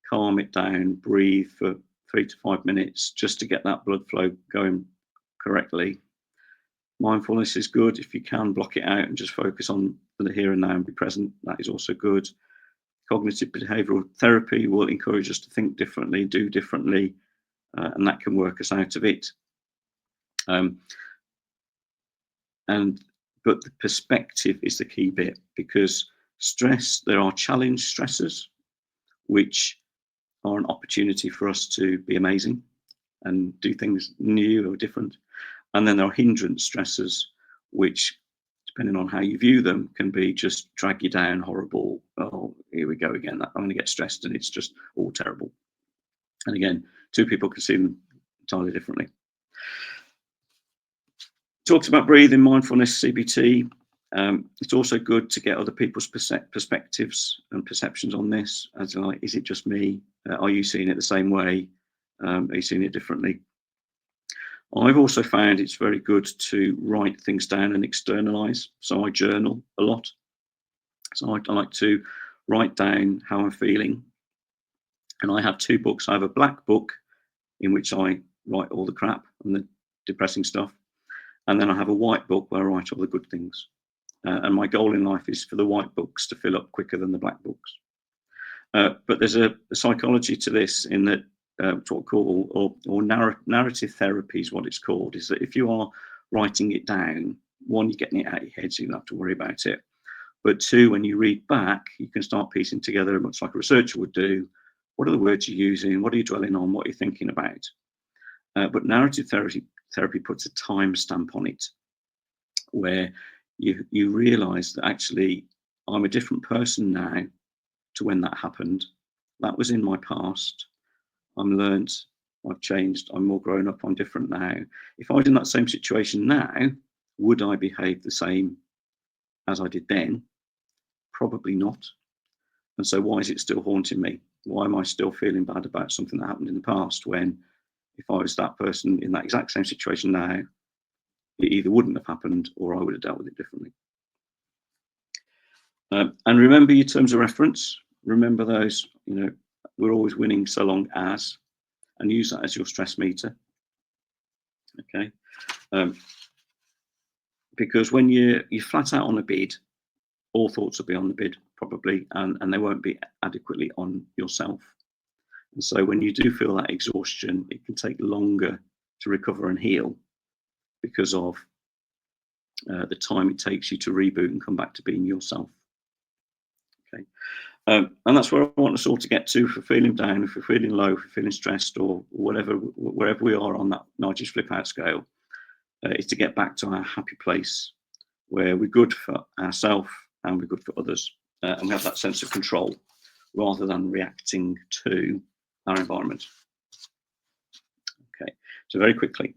Calm it down, breathe for 3 to 5 minutes just to get that blood flow going correctly. Mindfulness is good. If you can, block it out and just focus on the here and now and be present. That is also good. Cognitive behavioral therapy will encourage us to think differently, do differently, and that can work us out of it. But the perspective is the key bit, because stress, there are challenge stressors, which are an opportunity for us to be amazing and do things new or different. And then there are hindrance stressors, which, depending on how you view them, can be just drag you down, horrible. Oh, here we go again. I'm going to get stressed and it's just all terrible. And again, two people can see them entirely differently. Talked about breathing, mindfulness, CBT. It's also good to get other people's perspectives and perceptions on this. As like, is it just me? Are you seeing it the same way? Are you seeing it differently? I've also found it's very good to write things down and externalize. So I journal a lot. So I like to write down how I'm feeling. And I have two books. I have a black book in which I write all the crap and the depressing stuff. And then I have a white book where I write all the good things. And my goal in life is for the white books to fill up quicker than the black books. But there's a psychology to this in that what we call, or narrative therapy is what it's called, is that if you are writing it down, one, you're getting it out of your head, so you don't have to worry about it. But two, when you read back, you can start piecing together, much like a researcher would do, what are the words you're using, what are you dwelling on, what are you thinking about? But narrative therapy puts a timestamp on it, where you realise that actually I'm a different person now to when that happened. That was in my past. I'm learnt, I've changed, I'm more grown up, I'm different now. If I was in that same situation now, would I behave the same as I did then? Probably not. And so why is it still haunting me? Why am I still feeling bad about something that happened in the past, when if I was that person in that exact same situation now, it either wouldn't have happened or I would have dealt with it differently. And remember your terms of reference. Remember those, we're always winning so long as, and use that as your stress meter. Okay. Because when you're flat out on a bid, all thoughts will be on the bid probably, and they won't be adequately on yourself. And so when you do feel that exhaustion, it can take longer to recover and heal because of the time it takes you to reboot and come back to being yourself. Okay. And that's where I want us all to get to. If we're feeling down, if we're feeling low, if we're feeling stressed, or whatever, wherever we are on that Nigel's flip out scale, is to get back to our happy place where we're good for ourselves and we're good for others. And we have that sense of control rather than reacting to our environment. Okay, so very quickly,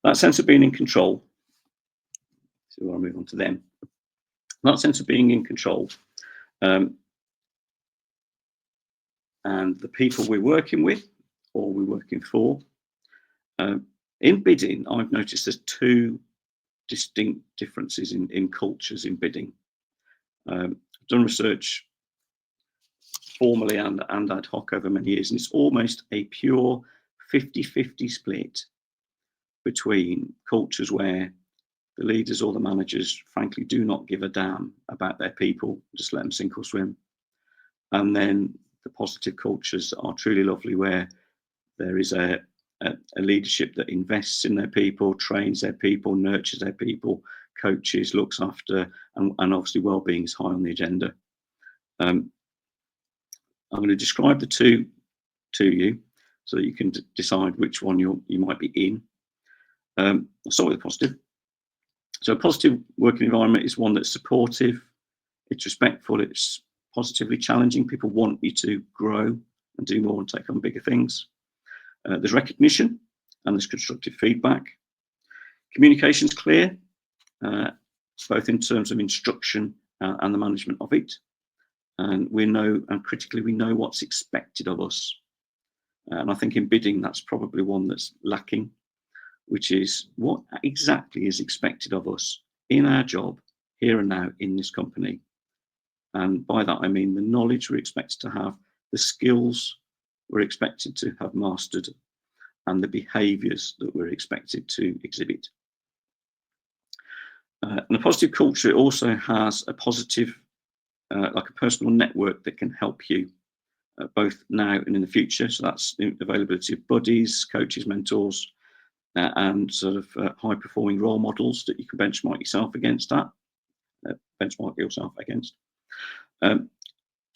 that sense of being in control. So I'll move on to them. That sense of being in control, and the people we're working with or we're working for. In bidding, I've noticed there's two distinct differences in cultures in bidding. I've done research formally and ad hoc over many years, and it's almost a pure 50-50 split between cultures where the leaders or the managers frankly do not give a damn about their people, just let them sink or swim. And then the positive cultures are truly lovely, where there is a leadership that invests in their people, trains their people, nurtures their people, coaches, looks after, and obviously well-being is high on the agenda. I'm going to describe the two to you so that you can decide which one you might be in. I'll start with the positive. So a positive working environment is one that's supportive, it's respectful, it's positively challenging. People want you to grow and do more and take on bigger things. There's recognition and there's constructive feedback. Communication's clear, both in terms of instruction and the management of it. And we know, and critically, we know what's expected of us. And I think in bidding, that's probably one that's lacking, which is what exactly is expected of us in our job, here and now, in this company. And by that, I mean the knowledge we're expected to have, the skills we're expected to have mastered, and the behaviours that we're expected to exhibit. And a positive culture also has a positive, like a personal network that can help you both now and in the future. So that's the availability of buddies, coaches, mentors, and sort of high-performing role models that you can benchmark yourself against. And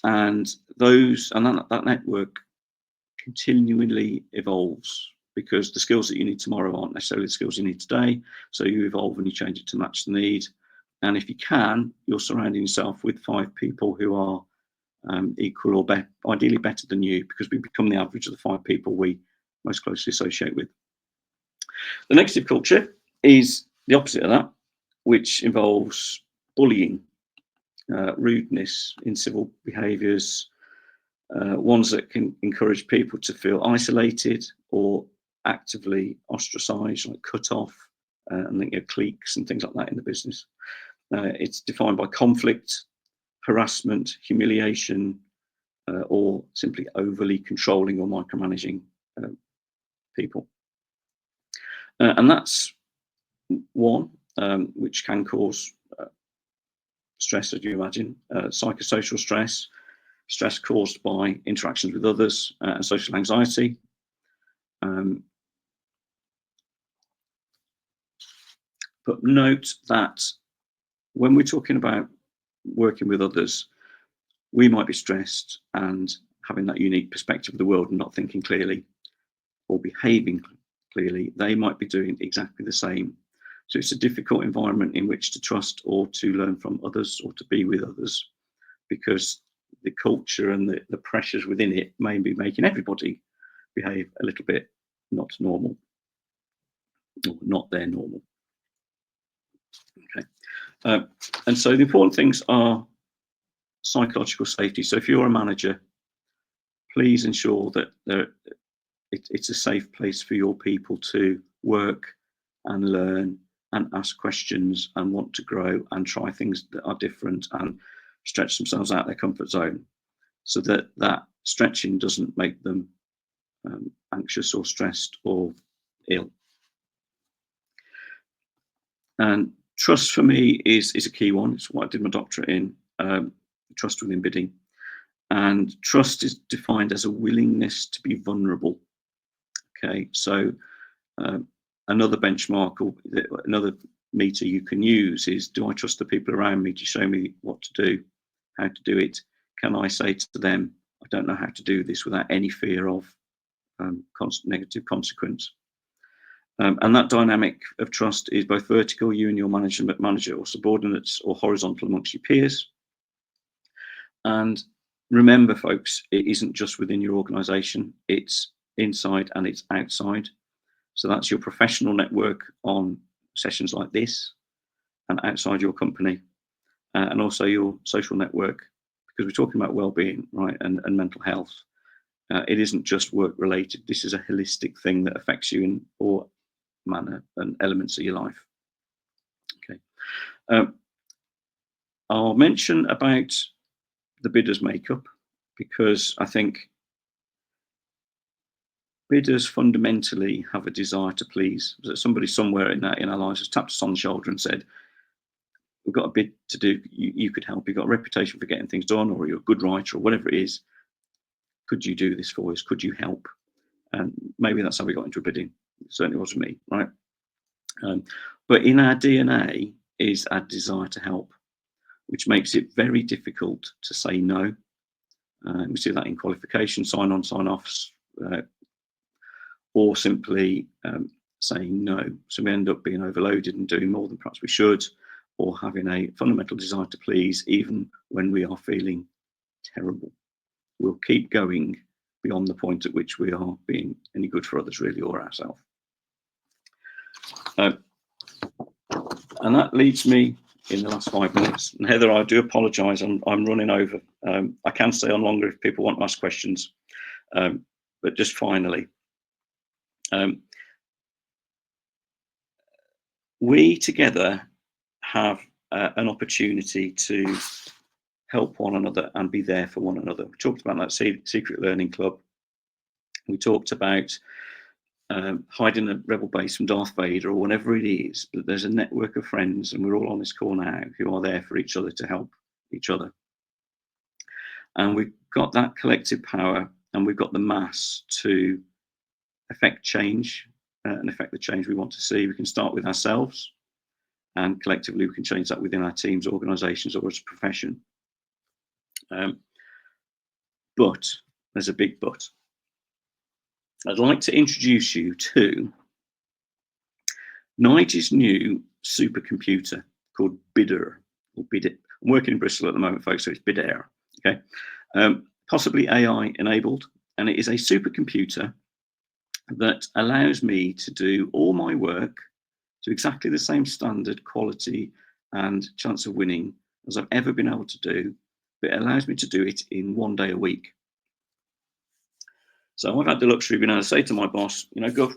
that network continually evolves, because the skills that you need tomorrow aren't necessarily the skills you need today. So you evolve and you change it to match the need. And if you can, you're surrounding yourself with 5 people who are equal or ideally better than you, because we become the average of the 5 people we most closely associate with. The negative culture is the opposite of that, which involves bullying, rudeness, incivil behaviours, ones that can encourage people to feel isolated or actively ostracised, like cut off, and cliques and things like that in the business. It's defined by conflict, harassment, humiliation, or simply overly controlling or micromanaging people. And that's one which can cause stress, as you imagine, psychosocial stress, stress caused by interactions with others, and social anxiety. But note that when we're talking about working with others, we might be stressed and having that unique perspective of the world and not thinking clearly or behaving clearly. They might be doing exactly the same. So it's a difficult environment in which to trust or to learn from others or to be with others, because the culture and the pressures within it may be making everybody behave a little bit not normal, or not their normal. Okay. And so the important things are psychological safety. So if you're a manager, please ensure that it's a safe place for your people to work and learn and ask questions and want to grow and try things that are different and stretch themselves out of their comfort zone, so that that stretching doesn't make them anxious or stressed or ill. And trust for me is a key one. It's what I did my doctorate in, trust within bidding. And trust is defined as a willingness to be vulnerable. Okay, so another benchmark or another meter you can use is, do I trust the people around me to show me what to do, how to do it? Can I say to them, I don't know how to do this, without any fear of negative consequence? And that dynamic of trust is both vertical, you and your manager or subordinates, or horizontal amongst your peers. And remember, folks, it isn't just within your organization, it's inside and it's outside. So that's your professional network on sessions like this, and outside your company, and also your social network, because we're talking about well-being, right, and mental health. It isn't just work related. This is a holistic thing that affects you in all manner and elements of your life. Okay. I'll mention about the bidder's makeup, because I think bidders fundamentally have a desire to please. Somebody somewhere in our lives has tapped us on the shoulder and said, we've got a bid to do, you could help, you've got a reputation for getting things done, or you're a good writer, or whatever it is. Could you do this for us? Could you help? And maybe that's how we got into bidding. It certainly wasn't me, right? But in our DNA is our desire to help, which makes it very difficult to say no. We see that in qualification, sign-on, sign-offs, or simply saying no. So we end up being overloaded and doing more than perhaps we should, or having a fundamental desire to please, even when we are feeling terrible. We'll keep going beyond the point at which we are being any good for others, really, or ourselves. And that leads me in the last 5 minutes. And Heather, I do apologise, I'm running over. I can stay on longer if people want to ask questions. But just finally, we together have an opportunity to help one another and be there for one another. We talked about that secret learning club. We talked about hiding a rebel base from Darth Vader or whatever it is, but there's a network of friends, and we're all on this call now, who are there for each other to help each other. And we've got that collective power, and we've got the mass to affect change and affect the change we want to see. We can start with ourselves, and collectively we can change that within our teams, organizations, or as a profession. But there's a big but. I'd like to introduce you to Nigel's new supercomputer called Bidder, or Bidder. I'm working in Bristol at the moment, folks, so it's Bidder. Okay, possibly AI enabled, and it is a supercomputer that allows me to do all my work to exactly the same standard, quality, and chance of winning as I've ever been able to do, but it allows me to do it in 1 day a week. So I've had the luxury of being able to say to my boss, you know, Gov,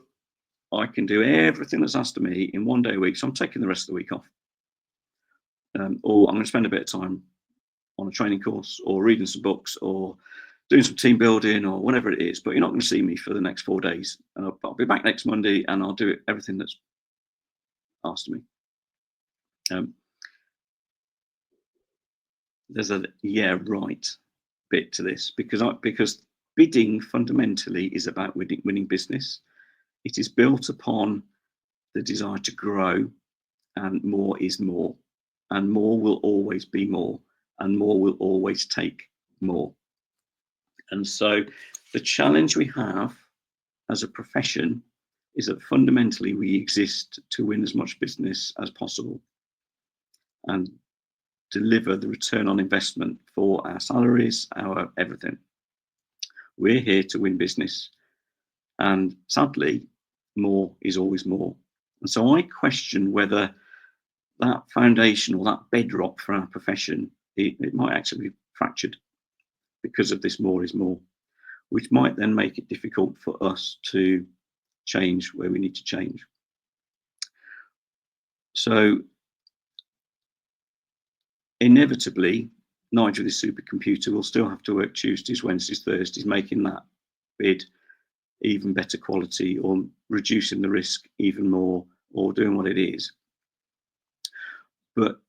I can do everything that's asked of me in 1 day a week, so I'm taking the rest of the week off. Or I'm going to spend a bit of time on a training course or reading some books or doing some team building or whatever it is, but you're not going to see me for the next 4 days. And I'll be back next Monday and I'll do everything that's asked of me. There's a yeah, right bit to this because bidding fundamentally is about winning business. It is built upon the desire to grow, and more is more, and more will always be more, and more will always take more. And so the challenge we have as a profession is that fundamentally we exist to win as much business as possible and deliver the return on investment for our salaries, our everything. We're here to win business, and sadly, more is always more. And so I question whether that foundation or that bedrock for our profession, it might actually be fractured because of this more is more, which might then make it difficult for us to change where we need to change. So inevitably, Nigel, this supercomputer, will still have to work Tuesdays, Wednesdays, Thursdays, making that bid even better quality or reducing the risk even more or doing what it is. But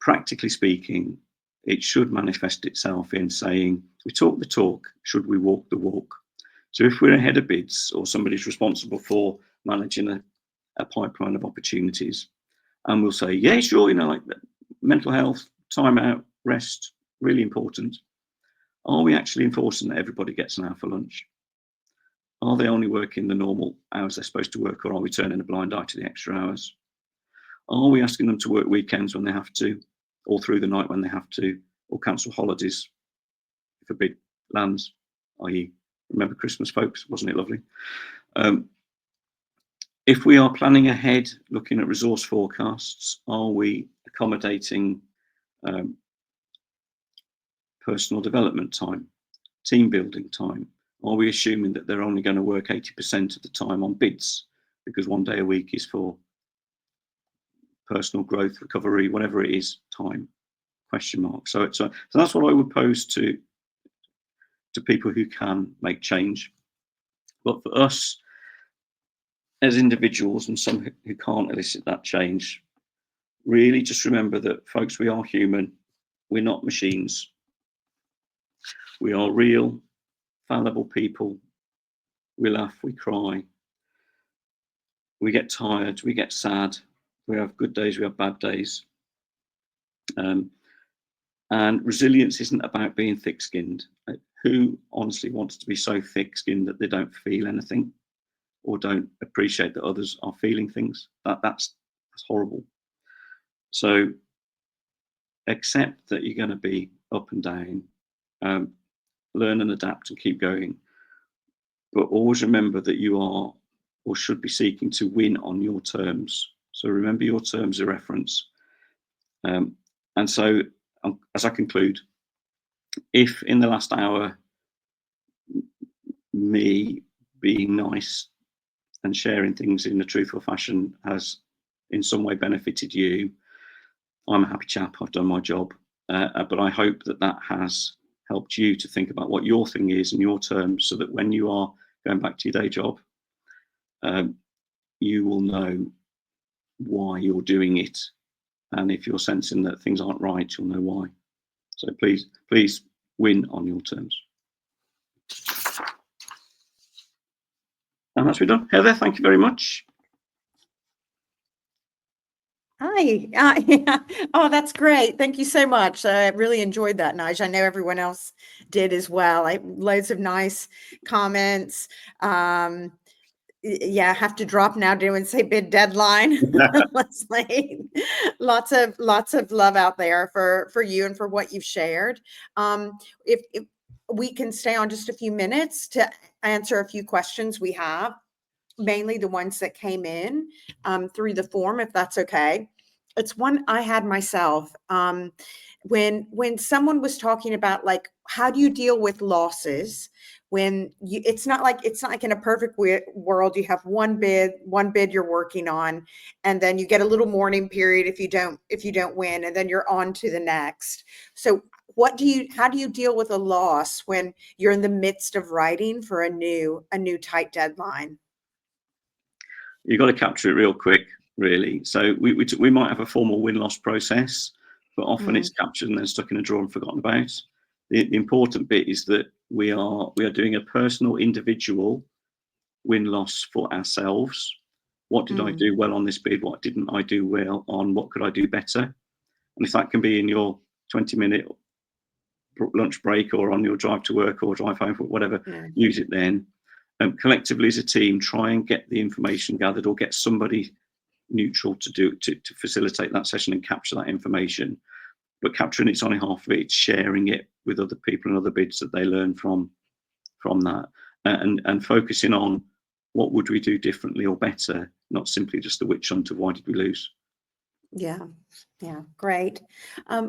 practically speaking, it should manifest itself in saying, we talk the talk, should we walk the walk? So if we're ahead of bids or somebody's responsible for managing a pipeline of opportunities, and we'll say, yeah, sure, you know, like mental health, time out, rest, really important. Are we actually enforcing that everybody gets an hour for lunch? Are they only working the normal hours they're supposed to work, or are we turning a blind eye to the extra hours? Are we asking them to work weekends when they have to, or through the night when they have to, or cancel holidays if a bid lands, i.e. remember Christmas, folks, wasn't it lovely? If we are planning ahead, looking at resource forecasts, are we accommodating personal development time, team building time? Are we assuming that they're only going to work 80% of the time on bids because 1 day a week is for personal growth, recovery, whatever it is, time? Question mark. So that's what I would pose to people who can make change. But for us as individuals and some who can't elicit that change, really just remember that, folks, we are human. We're not machines. We are real, fallible people. We laugh, we cry, we get tired, we get sad, we have good days, we have bad days. And resilience isn't about being thick-skinned. Who honestly wants to be so thick-skinned that they don't feel anything or don't appreciate that others are feeling things? That's horrible. So accept that you're going to be up and down, learn and adapt and keep going. But always remember that you are or should be seeking to win on your terms. So remember your terms of reference. And so as I conclude, if in the last hour, me being nice and sharing things in a truthful fashion has in some way benefited you, I'm a happy chap, I've done my job. But I hope that has helped you to think about what your thing is and your terms, so that when you are going back to your day job, you will know why you're doing it. And if you're sensing that things aren't right, you'll know why. So please win on your terms. And that's me done. Heather, thank you very much. Hi. Yeah. Oh, that's great. Thank you so much. I really enjoyed that, Nigel. I know everyone else did as well. Loads of nice comments. Yeah, I have to drop now and say bid deadline. Leslie, lots of love out there for you and for what you've shared. If we can stay on just a few minutes to answer a few questions we have, mainly the ones that came in through the form, if that's okay. It's one I had myself. When someone was talking about, like, how do you deal with losses when it's not like in a perfect world, you have one bid you're working on, and then you get a little mourning period if you don't win, and then you're on to the next. So how do you deal with a loss when you're in the midst of writing for a new tight deadline? You've got to capture it real quick, really. So we might have a formal win-loss process, but often it's captured and then stuck in a drawer and forgotten about. The important bit is that we are doing a personal, individual win-loss for ourselves. What did I do well on this bid? What didn't I do well on? What could I do better? And if that can be in your 20-minute lunch break or on your drive to work or drive home, whatever, use it then. Collectively as a team, try and get the information gathered or get somebody neutral to facilitate that session and capture that information. But capturing it's only half of it. It's sharing it with other people and other bids that they learn from that, and focusing on what would we do differently or better, not simply just the witch hunt of why did we lose. Yeah, great.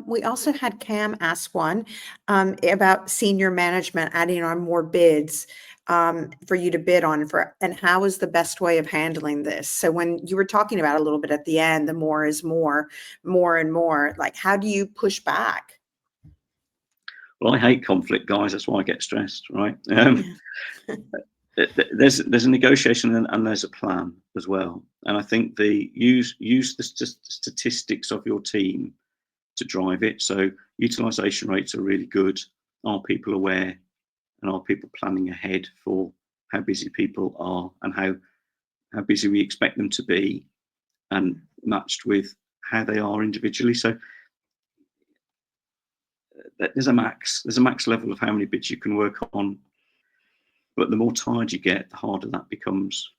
We also had Cam ask one about senior management adding on more bids for you to bid on, and how is the best way of handling this? So when you were talking about a little bit at the end, the more is more and more, like, how do you push back? Well, I hate conflict, guys. That's why I get stressed, right? There's a negotiation and there's a plan as well. And I think use the statistics of your team to drive it. So utilization rates are really good. Are people aware, and are people planning ahead for how busy people are and how busy we expect them to be, and matched with how they are individually. So there's a max level of how many bids you can work on. But the more tired you get, the harder that becomes.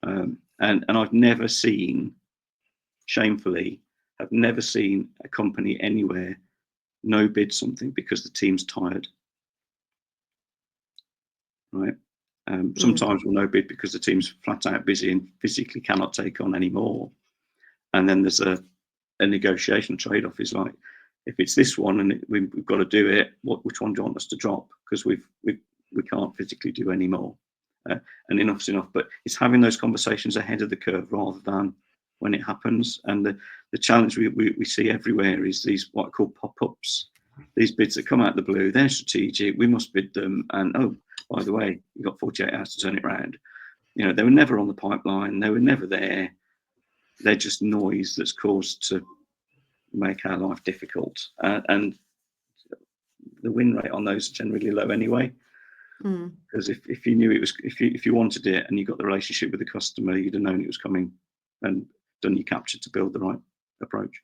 And I've never seen, shamefully, I've never seen a company anywhere no bid something because the team's tired. Right? Sometimes we'll no bid because the team's flat out busy and physically cannot take on any more. And then there's a negotiation trade-off. Is like, if it's this one and we've got to do it, which one do you want us to drop? Because we can't physically do any more. And enough's enough. But it's having those conversations ahead of the curve rather than when it happens. And the challenge we see everywhere is these what I call pop-ups. These bids that come out of the blue, they're strategic. We must bid them. And oh, by the way, you've got 48 hours to turn it around. You know, they were never on the pipeline. They were never there. They're just noise that's caused to make our life difficult. And the win rate on those is generally low anyway. Because if you knew it was, if you wanted it and you got the relationship with the customer, you'd have known it was coming and done your capture to build the right approach.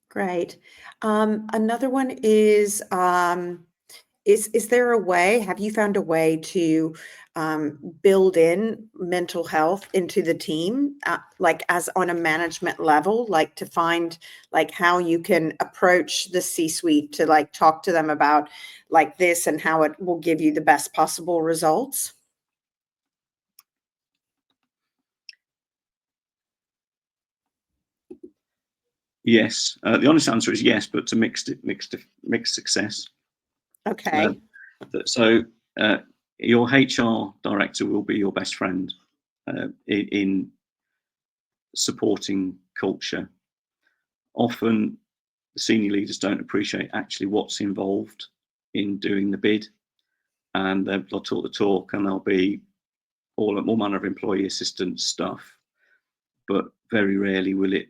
Great. Another one is there a way, have you found a way to build in mental health into the team, like as on a management level, like to find like how you can approach the C-suite to like talk to them about like this and how it will give you the best possible results? Yes. The honest answer is yes, but to mixed success. Okay. So your HR director will be your best friend in supporting culture. Often the senior leaders don't appreciate actually what's involved in doing the bid, and they'll talk the talk, and there'll be all manner of employee assistance stuff, but very rarely will it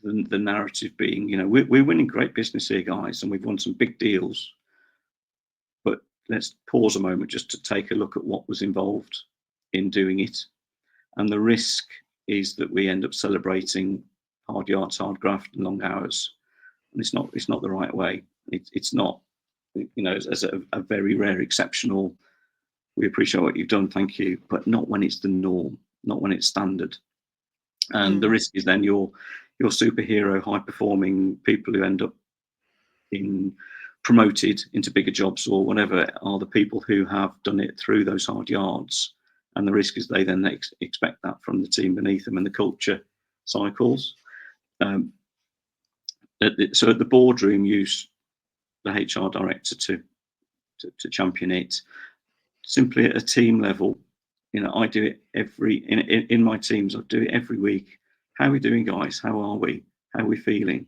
the narrative being, you know, we're winning great business here, guys, and we've won some big deals, but let's pause a moment just to take a look at what was involved in doing it. And the risk is that we end up celebrating hard yards, hard graft, and long hours, and it's not the right way. It's not, you know, as a very rare exceptional, we appreciate what you've done, thank you, but not when it's the norm, not when it's standard. And the risk is then your superhero, high performing people who end up in promoted into bigger jobs or whatever are the people who have done it through those hard yards. And the risk is they then expect that from the team beneath them, and the culture cycles. So at the boardroom, use the HR director to champion it. Simply at a team level, I do it in my teams. I do it every week. How are we doing, guys? How are we? How are we feeling?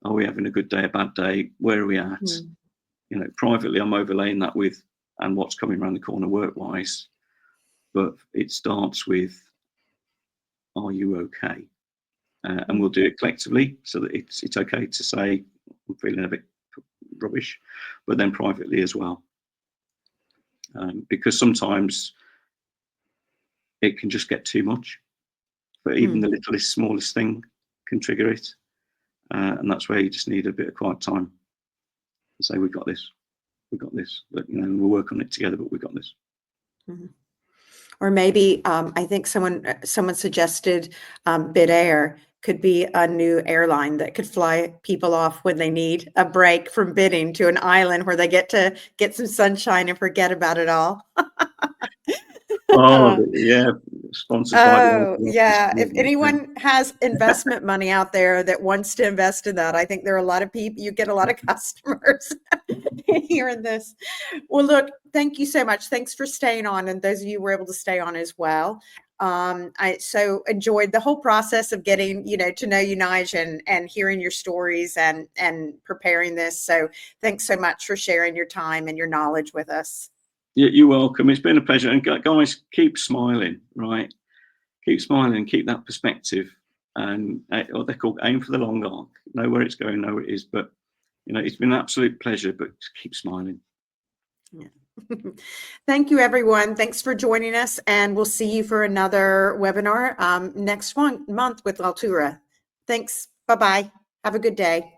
Are we having a good day, a bad day? Where are we at? Privately, I'm overlaying that with and what's coming around the corner work-wise. But it starts with, are you okay? And we'll do it collectively so that it's okay to say, I'm feeling a bit rubbish, but then privately as well. Because sometimes it can just get too much. But even the littlest, smallest thing can trigger it. And that's where you just need a bit of quiet time to say, we've got this. But, we'll work on it together, but we've got this. Or maybe I think someone suggested Bid Air could be a new airline that could fly people off when they need a break from bidding to an island where they get to get some sunshine and forget about it all. Oh, yeah. Sponsored by Oh, yeah. If anyone has investment money out there that wants to invest in that, I think there are a lot of people, you get a lot of customers hearing this. Well, look, thank you so much. Thanks for staying on. And those of you who were able to stay on as well. I so enjoyed the whole process of getting, to know you, Nigel, and hearing your stories and preparing this. So thanks so much for sharing your time and your knowledge with us. You're welcome. It's been a pleasure. And guys, keep smiling, right? Keep smiling, keep that perspective. And what they're called, aim for the long arc. Know where it's going, know where it is. But, it's been an absolute pleasure, but just keep smiling. Yeah. Thank you, everyone. Thanks for joining us. And we'll see you for another webinar next month with Altura. Thanks. Bye-bye. Have a good day.